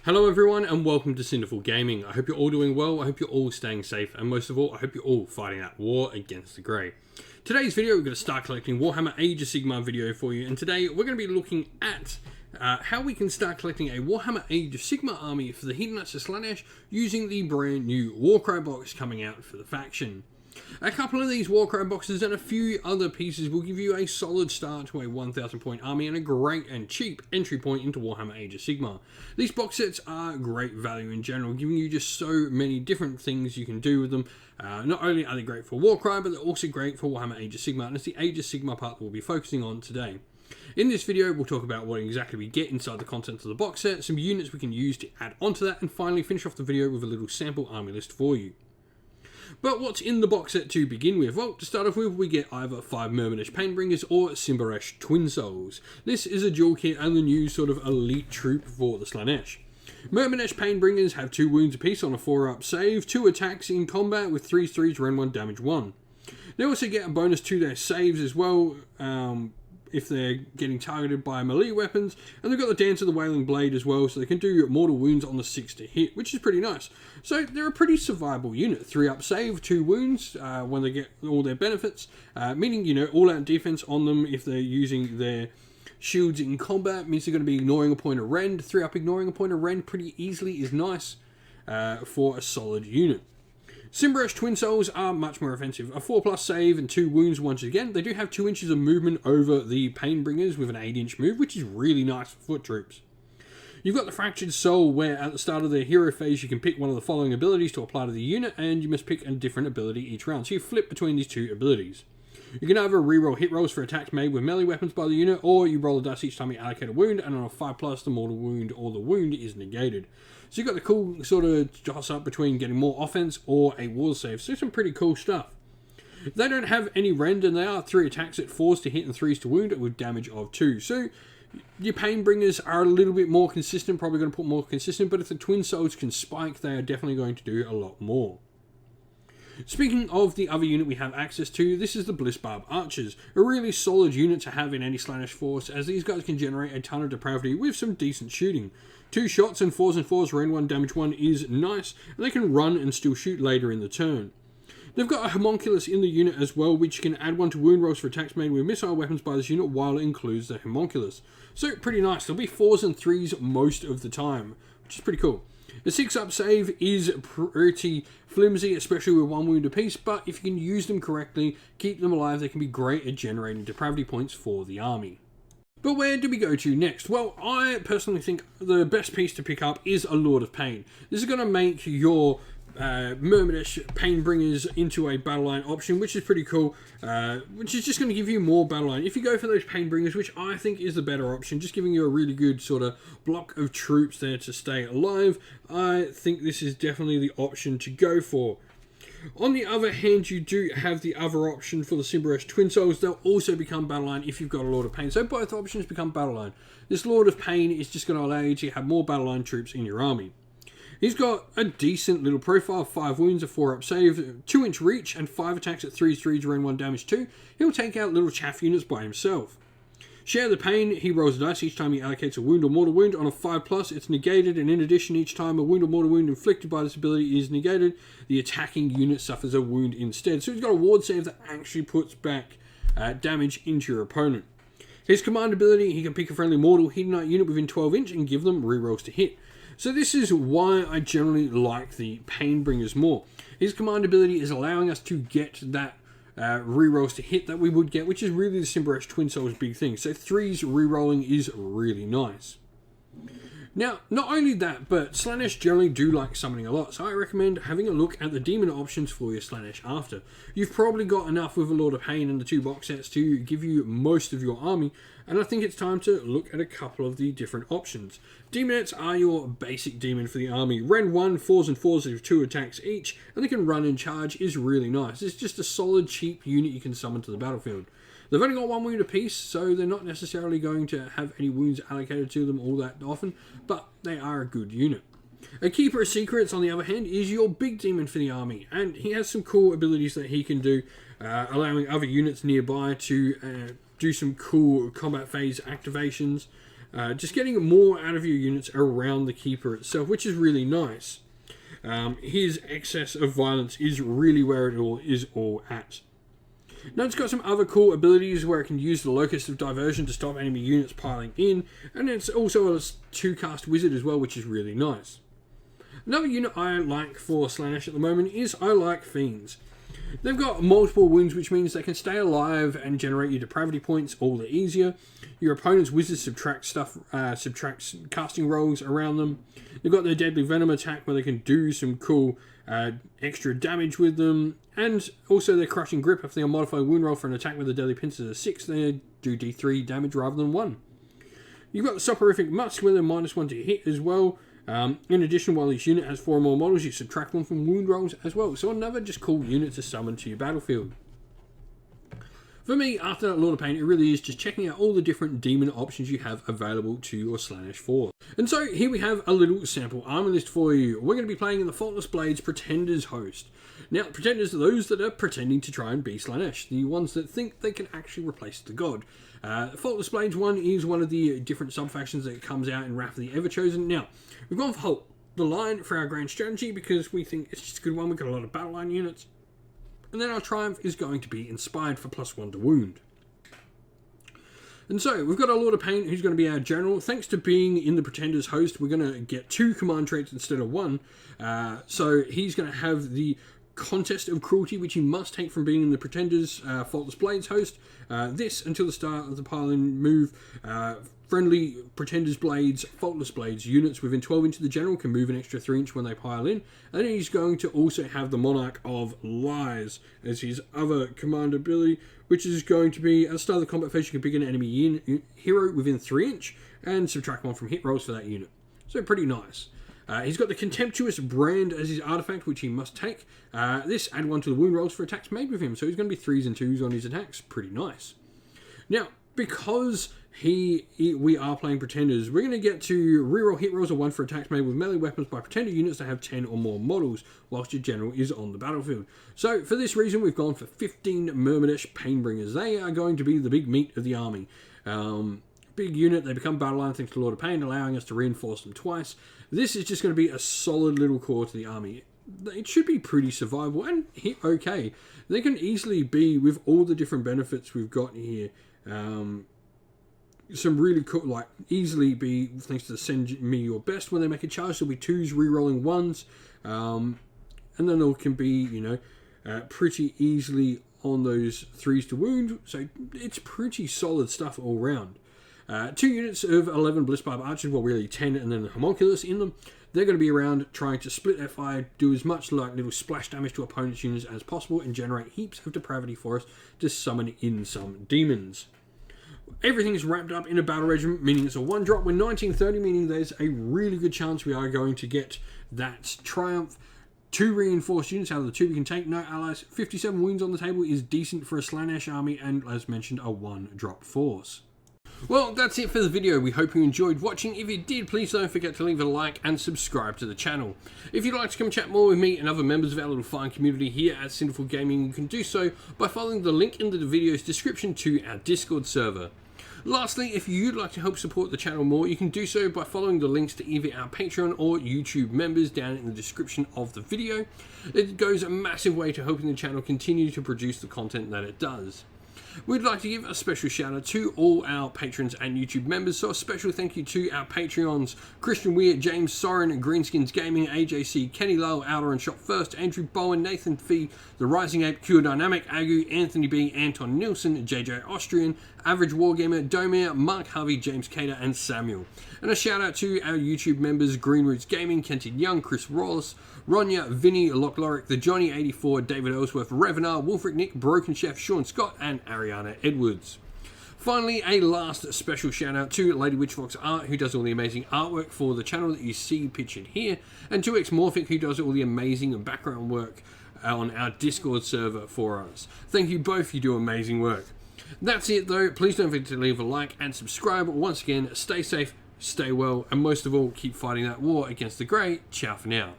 Hello everyone and welcome to Cinderful Gaming. I hope you're all doing well, I hope you're all staying safe, and most of all, I hope you're all fighting that war against the grey. Today's video, we're going to start collecting Warhammer Age of Sigmar video for you, and today we're going to be looking at how we can start collecting a Warhammer Age of Sigmar army for the Hedonites of Slaanesh using the brand new Warcry box coming out for the faction. A couple of these Warcry boxes and a few other pieces will give you a solid start to a 1000 point army and a great and cheap entry point into Warhammer Age of Sigmar. These box sets are great value in general, giving you just so many different things you can do with them. Not only are they great for Warcry, but they're also great for Warhammer Age of Sigmar, and it's the Age of Sigmar part that we'll be focusing on today. In this video, we'll talk about what exactly we get inside the contents of the box set, some units we can use to add onto that, and finally finish off the video with a little sample army list for you. But what's in the box set to begin with? Well, to start off with, we get either 5 Myrmidon Painbringers or Symbarosh Twin Souls. This is a dual kit and the new sort of elite troop for the Slaanesh. Myrmidon Painbringers have 2 wounds apiece on a 4-up save, 2 attacks in combat with 3s, Ren 1, damage 1. They also get a bonus to their saves as well, if they're getting targeted by melee weapons, and they've got the Dance of the Wailing Blade as well, so they can do mortal wounds on the 6 to hit, which is pretty nice. So they're a pretty survivable unit. 3-up save, 2 wounds when they get all their benefits, meaning, you know, all-out defense on them if they're using their shields in combat, means they're going to be ignoring a point of rend. 3-up ignoring a point of rend pretty easily is nice for a solid unit. Symbarosh Twin Souls are much more offensive. A 4+ save and 2 wounds once again. They do have 2 inches of movement over the Painbringers with an 8-inch move, which is really nice for foot troops. You've got the Fractured Soul, where at the start of their hero phase you can pick one of the following abilities to apply to the unit, and you must pick a different ability each round. So you flip between these 2 abilities. You can either reroll hit rolls for attacks made with melee weapons by the unit, or you roll a dice each time you allocate a wound, and on a 5+, the mortal wound or the wound is negated. So you've got the cool sort of toss-up between getting more offense or a wall save. So some pretty cool stuff. They don't have any rend, and they are 3 attacks at 4s to hit and 3s to wound with damage of 2. So your Painbringers are a little bit more consistent, probably going to put more consistent, but if the Twin Souls can spike, they are definitely going to do a lot more. Speaking of the other unit we have access to, this is the Blissbarb Archers, a really solid unit to have in any Slaanesh force, as these guys can generate a ton of depravity with some decent shooting. 2 shots and 4s, Ren 1, damage 1 is nice, and they can run and still shoot later in the turn. They've got a Homunculus in the unit as well, which can add 1 to wound rolls for attacks made with missile weapons by this unit while it includes the Homunculus. So pretty nice. They'll be 4s and 3s most of the time, which is pretty cool. The 6-up save is pretty flimsy, especially with 1 wound apiece, but if you can use them correctly, keep them alive, they can be great at generating depravity points for the army. But where do we go to next? Well, I personally think the best piece to pick up is a Lord of Pain. This is going to make your Myrmidish Painbringers into a battle line option, which is pretty cool, which is just going to give you more battle line. If you go for those Painbringers, which I think is the better option, just giving you a really good sort of block of troops there to stay alive, I think this is definitely the option to go for. On the other hand, you do have the other option for the Symbarosh Twin Souls. They'll also become battle line if you've got a Lord of Pain. So both options become battle line. This Lord of Pain is just going to allow you to have more battle line troops in your army. He's got a decent little profile, 5 wounds, a 4-up save, 2-inch reach, and 5 attacks at 3s, Ren 1, damage 2. He'll take out little chaff units by himself. Share the Pain, he rolls a dice each time he allocates a wound or mortal wound. On a 5+, it's negated, and in addition, each time a wound or mortal wound inflicted by this ability is negated, the attacking unit suffers a wound instead. So he's got a ward save that actually puts back damage into your opponent. His command ability, he can pick a friendly mortal Hedonite unit within 12 inch and give them rerolls to hit. So this is why I generally like the Painbringers more. His command ability is allowing us to get that rerolls to hit that we would get, which is really the Symbarosh Twin Souls big thing. So 3s rerolling is really nice. Now, not only that, but Slaanesh generally do like summoning a lot, so I recommend having a look at the demon options for your Slaanesh after. You've probably got enough with a Lord of Pain and the 2 box sets to give you most of your army, and I think it's time to look at a couple of the different options. Demonettes are your basic demon for the army. Ren 1, 4s with 2 attacks each, and they can run and charge is really nice. It's just a solid, cheap unit you can summon to the battlefield. They've only got 1 wound apiece, so they're not necessarily going to have any wounds allocated to them all that often, but they are a good unit. A Keeper of Secrets, on the other hand, is your big demon for the army, and he has some cool abilities that he can do, allowing other units nearby to do some cool combat phase activations. just getting more out of your units around the keeper itself, which is really nice. His excess of violence is really where it all at. Now it's got some other cool abilities where it can use the Locust of Diversion to stop enemy units piling in, and it's also a 2-cast wizard as well, which is really nice. Another unit I like for Slaanesh at the moment is I like Fiends. They've got multiple wounds, which means they can stay alive and generate your depravity points all the easier. Your opponent's wizards subtracts casting rolls around them. They've got their deadly venom attack where they can do some cool extra damage with them, and also their crushing grip. If they are modified wound roll for an attack with a deadly pincers of 6, they do D3 damage rather than 1. You've got the Soporific Musk where they're -1 to hit as well. In addition, while each unit has 4 or more models, you subtract 1 from wound rolls as well. So another just cool unit to summon to your battlefield. For me, after Lord of Pain, it really is just checking out all the different demon options you have available to your Slaanesh force. And so here we have a little sample armor list for you. We're going to be playing in the Faultless Blades Pretenders host. Now, Pretenders are those that are pretending to try and be Slaanesh, the ones that think they can actually replace the god. Faultless Blades 1 is one of the different sub-factions that comes out in Wrath of the Everchosen. Now, we've gone for the line for our grand strategy because we think it's just a good one. We've got a lot of battle line units. And then our Triumph is going to be Inspired for +1 to wound. And so, we've got our Lord of Pain, who's going to be our general. Thanks to being in the Pretenders host, we're going to get 2 command traits instead of 1. So, he's going to have the Contest of Cruelty, which he must take from being in the Pretenders Faultless Blades host. This, until the start of the pile-in move, friendly Pretenders Blades, Faultless Blades units within 12 inch of the general can move an extra 3 inch when they pile in. And then he's going to also have the Monarch of Lies as his other command ability, which is going to be, at the start of the combat phase, you can pick an enemy hero within 3 inch and subtract 1 from hit rolls for that unit. So pretty nice. He's got the Contemptuous Brand as his artifact, which he must take. This add 1 to the wound rolls for attacks made with him, so he's going to be 3s and 2s on his attacks. Pretty nice. Now, because we are playing Pretenders, we're going to get to reroll hit rolls of 1 for attacks made with melee weapons by Pretender units that have 10 or more models, whilst your general is on the battlefield. So, for this reason, we've gone for 15 Myrmidesh Painbringers. They are going to be the big meat of the army. Big unit, they become battle line thanks to Lord of Pain, allowing us to reinforce them twice. This is just going to be a solid little core to the army. It should be pretty survivable and hit okay. They can easily be, with all the different benefits we've got here, some really cool, like, easily be, thanks to the Send Me Your Best, when they make a charge, there'll be 2s re-rolling 1s, and then there can be, you know, pretty easily on those 3s to wound, so it's pretty solid stuff all round. 2 units of 11 Blissbarb Archers, well really 10, and then the Homunculus in them. They're going to be around trying to split their fire, do as much like little splash damage to opponents' units as possible, and generate heaps of depravity for us to summon in some demons. Everything is wrapped up in a battle regiment, meaning it's a 1-drop. We're 1930, meaning there's a really good chance we are going to get that Triumph. 2 reinforced units out of the 2 we can take, no allies. 57 wounds on the table is decent for a Slaanesh army, and as mentioned, a 1-drop force. Well, that's it for the video. We hope you enjoyed watching. If you did, please don't forget to leave a like and subscribe to the channel. If you'd like to come chat more with me and other members of our little fine community here at Sinful Gaming, you can do so by following the link in the video's description to our Discord server. Lastly, if you'd like to help support the channel more, you can do so by following the links to either our Patreon or YouTube members down in the description of the video. It goes a massive way to helping the channel continue to produce the content that it does. We'd like to give a special shout out to all our patrons and YouTube members, so a special thank you to our Patreons: Christian Weir, James Soren, Greenskins Gaming, AJC, Kenny Lowell, Outer and Shop First, Andrew Bowen, Nathan Fee, The Rising Ape, Cure Dynamic, Agu, Anthony B, Anton Nilsson, JJ Austrian, Average Wargamer, Domir, Mark Harvey, James Cater, and Samuel. And a shout out to our YouTube members: Green Roots Gaming, Kenton Young, Chris Rawls, Ronya, Vinny, Lochloric, The Johnny84, David Ellsworth, Revenar, Wolfric Nick, Broken Chef, Sean Scott, and Ariana Edwards. Finally, a last special shout out to Lady Witchfox Art, who does all the amazing artwork for the channel that you see pictured here, and to Xmorphic, who does all the amazing background work on our Discord server for us. Thank you both, you do amazing work. That's it though. Please don't forget to leave a like and subscribe. Once again, stay safe, stay well, and most of all, keep fighting that war against the Grey. Ciao for now.